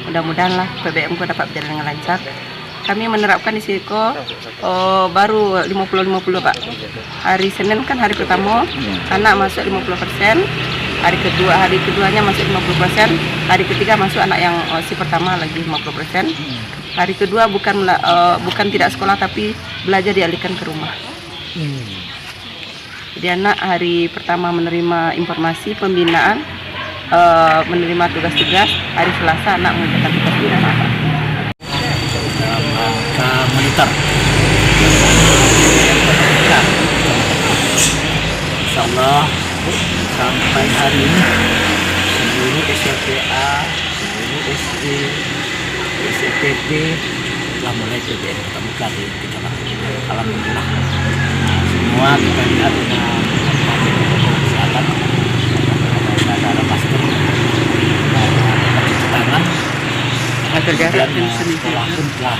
mudah-mudahan lah PBM dapat berjalan dengan lancar. Kami menerapkan di Siko baru 50-50 Pak. Hari Senin kan hari pertama anak masuk 50%, hari keduanya masuk 50%, hari ketiga masuk anak yang si pertama lagi 50%. Hari kedua bukan tidak sekolah tapi belajar dialihkan ke rumah. Jadi anak hari pertama menerima informasi pembinaan, menerima tugas-tugas, hari Selasa anak mengerjakan tugas di rumah Pak. Rangka monitor. Insya Allah sampai hari ini seluruh SLTA, seluruh SD, SLTP telah mulai PBM tatap muka di kecamatan kita. Alhamdulillah semua kita lihat dengan kesehatan, ada masker, ada cuci tangan. Agar jarak dan sekolah pun telah